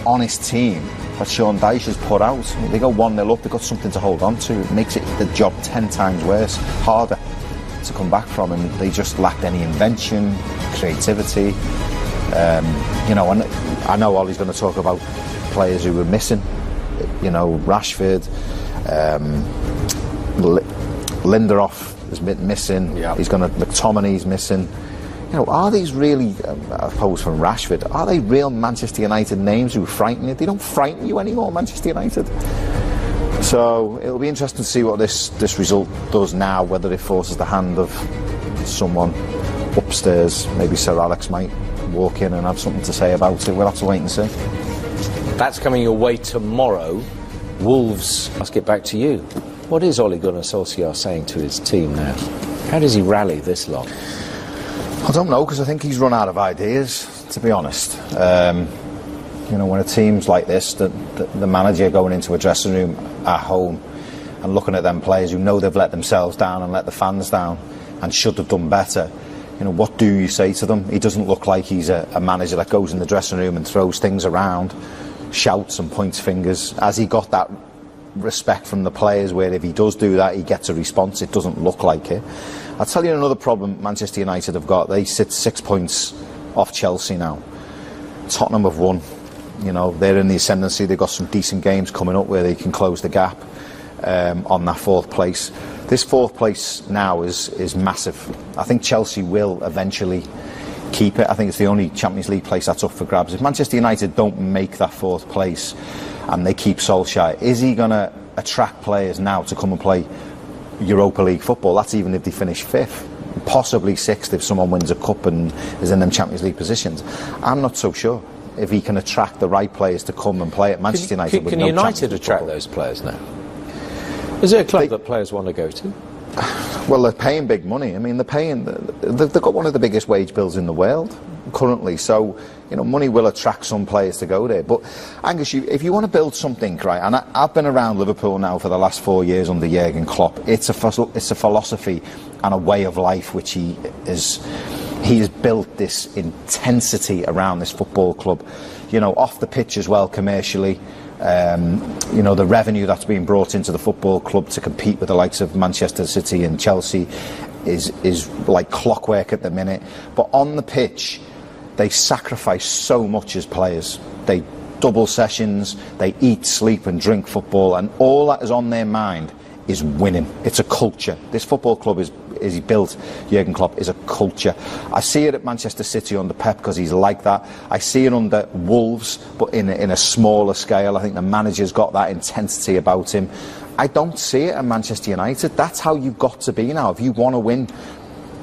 honest team that Sean Dyche has put out. I mean, they go 1-0 up, they've got something to hold on to. It makes the job 10 times worse, harder to come back from, and they just lacked any invention, creativity. You know, and I know Ollie's going to talk about players who were missing. You know, Rashford, Lindelof is missing. Yeah. He's going to McTominay's missing. You know, are these really, opposed from Rashford, are they real Manchester United names who frighten you? They don't frighten you anymore, Manchester United. So it'll be interesting to see what this result does now, whether it forces the hand of someone upstairs. Maybe Sir Alex might walk in and have something to say about it. We'll have to wait and see. That's coming your way tomorrow. Wolves, let's get back to you. What is Ole Gunnar Solskjaer saying to his team now? How does he rally this long? I don't know, because I think he's run out of ideas, to be honest. You know, when a team's like this, the manager going into a dressing room at home and looking at them players who know they've let themselves down and let the fans down and should have done better, you know, what do you say to them? He doesn't look like he's a manager that goes in the dressing room and throws things around, shouts and points fingers. Has he got that respect from the players where if he does do that, he gets a response? It doesn't look like it. I'll tell you another problem Manchester United have got. They sit 6 points off Chelsea now. Tottenham have won. You know, they're in the ascendancy. They've got some decent games coming up where they can close the gap on that 4th place. This 4th place now is massive. I think Chelsea will eventually keep it. I think it's the only Champions League place that's up for grabs. If Manchester United don't make that 4th place and they keep Solskjaer, is he going to attract players now to come and play Europa League football? That's even if they finish 5th, possibly 6th if someone wins a cup and is in them Champions League positions. I'm not so sure if he can attract the right players to come and play at Manchester United. Can United attract those players now? Is there a club that players want to go to? Well, they're paying big money. I mean, they've got one of the biggest wage bills in the world currently, so you know, money will attract some players to go there. But Angus, if you want to build something, right, and I've been around Liverpool now for the last 4 years under Jurgen Klopp. It's a philosophy and a way of life which he has built this intensity around this football club, you know, off the pitch as well, commercially. You know, the revenue that's being brought into the football club to compete with the likes of Manchester City and Chelsea is like clockwork at the minute. But on the pitch, they sacrifice so much as players. They double sessions, they eat, sleep and drink football, and all that is on their mind is winning. It's a culture. This football club is he built, Jurgen Klopp, is a culture. I see it at Manchester City under Pep because he's like that. I see it under Wolves, but in a smaller scale. I think the manager's got that intensity about him. I don't see it at Manchester United. That's how you've got to be now. If you want to win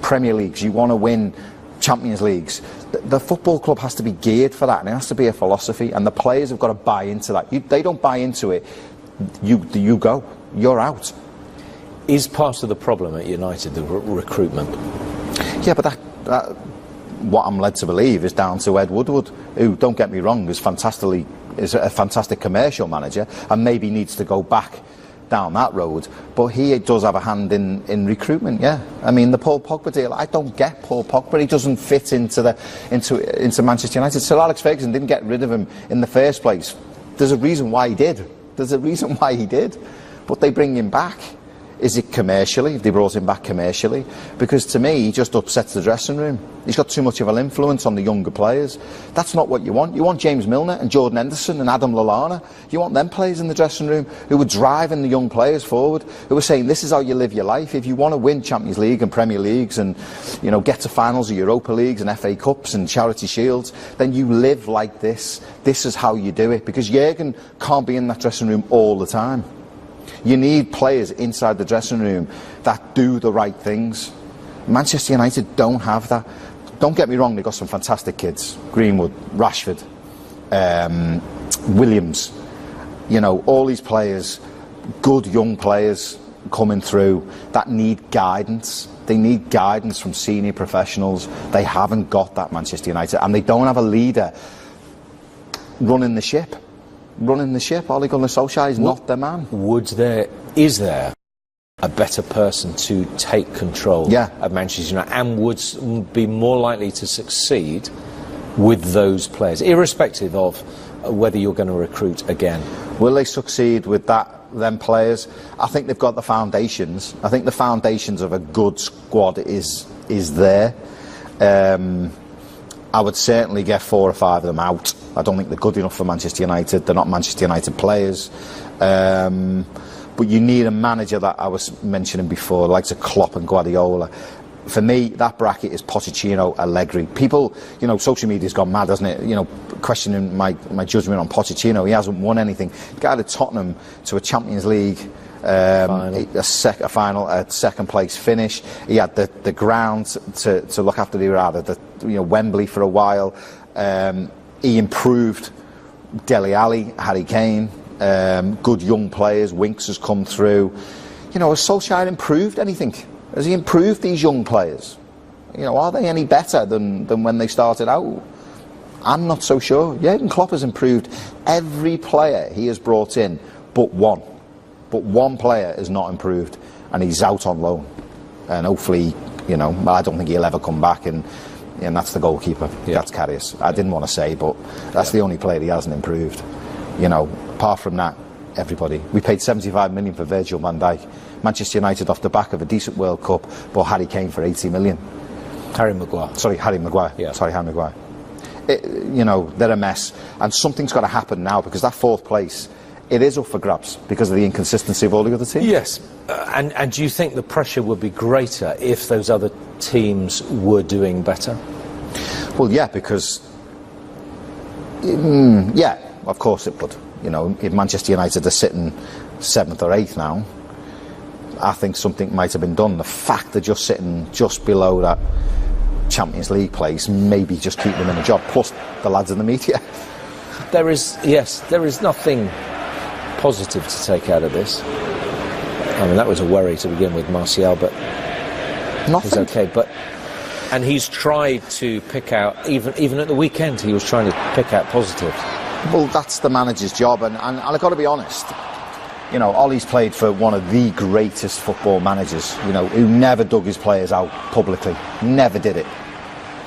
Premier Leagues, you want to win Champions Leagues, the football club has to be geared for that, and it has to be a philosophy, and the players have got to buy into that. They don't buy into it, you go. You're out. Is part of the problem at United the recruitment? Yeah, but that what I'm led to believe is down to Ed Woodward, who, don't get me wrong, is a fantastic commercial manager and maybe needs to go back down that road, but he does have a hand in recruitment. Yeah, I mean, the Paul Pogba deal, I don't get Paul Pogba. He doesn't fit into Manchester United. Sir Alex Ferguson didn't get rid of him in the first place. There's a reason why he did. But they bring him back. Is it commercially? They brought him back commercially? Because to me, he just upsets the dressing room. He's got too much of an influence on the younger players. That's not what you want. You want James Milner and Jordan Henderson and Adam Lallana. You want them players in the dressing room who were driving the young players forward, who were saying, this is how you live your life. If you want to win Champions League and Premier Leagues and, you know, get to finals of Europa Leagues and FA Cups and Charity Shields, then you live like this. This is how you do it. Because Jurgen can't be in that dressing room all the time. You need players inside the dressing room that do the right things. Manchester United don't have that. Don't get me wrong, they've got some fantastic kids. Greenwood, Rashford, Williams. You know, all these players, good young players coming through that need guidance. They need guidance from senior professionals. They haven't got that, Manchester United. And they don't have a leader running the ship. Ole Gunnar Solskjaer is not the man. Is there a better person to take control of Manchester United and would be more likely to succeed with those players, irrespective of whether you're going to recruit again. Will they succeed with them players? I think they've got the foundations. I think the foundations of a good squad is there. I would certainly get 4 or 5 of them out. I don't think they're good enough for Manchester United. They're not Manchester United players. But you need a manager that I was mentioning before, like Klopp and Guardiola. For me, that bracket is Pochettino, Allegri. People, social media's gone mad, hasn't it? Questioning my judgment on Pochettino. He hasn't won anything. He got out of Tottenham to a Champions League a second place finish. He had the ground to look after Wembley for a while. He improved Dele Alli, Harry Kane, good young players. Winks has come through. Has Solskjaer improved anything? Has he improved these young players? Are they any better than when they started out? I'm not so sure. Jurgen Klopp has improved every player he has brought in, but one. But one player is not improved, and he's out on loan. And hopefully, I don't think he'll ever come back, and that's the goalkeeper. Yeah. That's Karius. I didn't want to say, but that's the only player he hasn't improved. Apart from that, everybody. We paid 75 million for Virgil van Dijk. Manchester United off the back of a decent World Cup, bought Harry Kane for 80 million. Harry Maguire. Sorry, Harry Maguire. Yeah. Sorry, Harry Maguire. They're a mess, and something's got to happen now, because that 4th place, it is up for grabs because of the inconsistency of all the other teams. Yes, and do you think the pressure would be greater if those other teams were doing better? Well, yeah, because yeah, of course it would. If Manchester United are sitting 7th or 8th now, I think something might have been done. The fact they're just sitting just below that Champions League place, maybe just keep them in a job, plus the lads in the media. There is nothing positive to take out of this. I mean, that was a worry to begin with, Martial, but he's okay. And he's tried to pick out, even at the weekend, he was trying to pick out positives. Well, that's the manager's job, and I've got to be honest. Ollie's played for one of the greatest football managers, who never dug his players out publicly, never did it.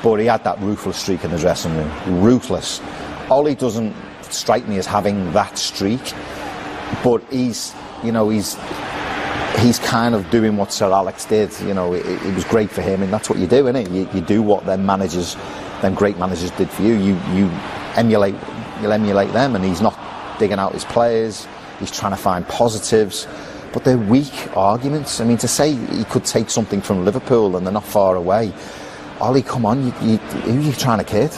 But he had that ruthless streak in the dressing room, ruthless. Ollie doesn't strike me as having that streak, but he's kind of doing what Sir Alex did. It was great for him, and that's what you do, isn't it? You do what them great managers did for you. You'll emulate them, and he's not digging out his players. He's trying to find positives, but they're weak arguments. I mean, to say he could take something from Liverpool and they're not far away. Ollie, come on, who are you trying to kid?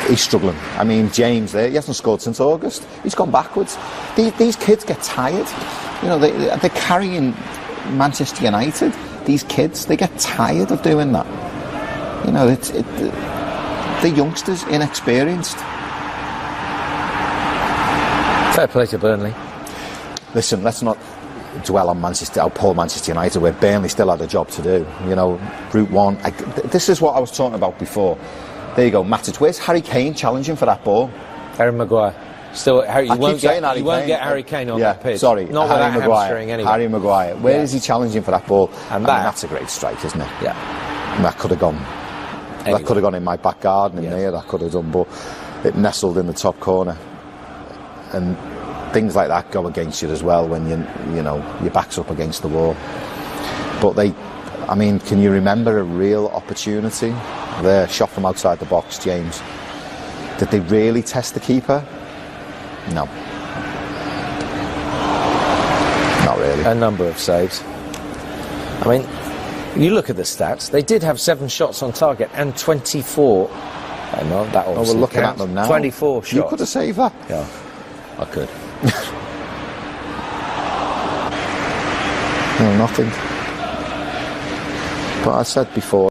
He's struggling. I mean, James there, he hasn't scored since August. He's gone backwards. These kids get tired. They're carrying Manchester United. These kids, they get tired of doing that. The youngsters, inexperienced. Fair play to Burnley. Listen, let's not dwell on how poor Manchester United were. Burnley still had a job to do. Route 1. This is what I was talking about before. There you go, Matic. Where's Harry Kane challenging for that ball? Harry Maguire. Still, you won't get Harry Kane on the pitch. Sorry, not Harry without hamstring anyway. Harry Maguire. Where is he challenging for that ball? And that's a great strike, isn't it? Yeah. And that could have gone. Anyway. That could have gone in my back garden in there. That could have done, but it nestled in the top corner. And things like that go against you as well when your back's up against the wall. But can you remember a real opportunity? There, shot from outside the box, James. Did they really test the keeper? No. Not really. A number of saves. I mean, you look at the stats, they did have 7 shots on target and 24. That obviously we're looking counts. at them now. 24 shots. You could have saved that. Yeah, I could. No, nothing. But I said before,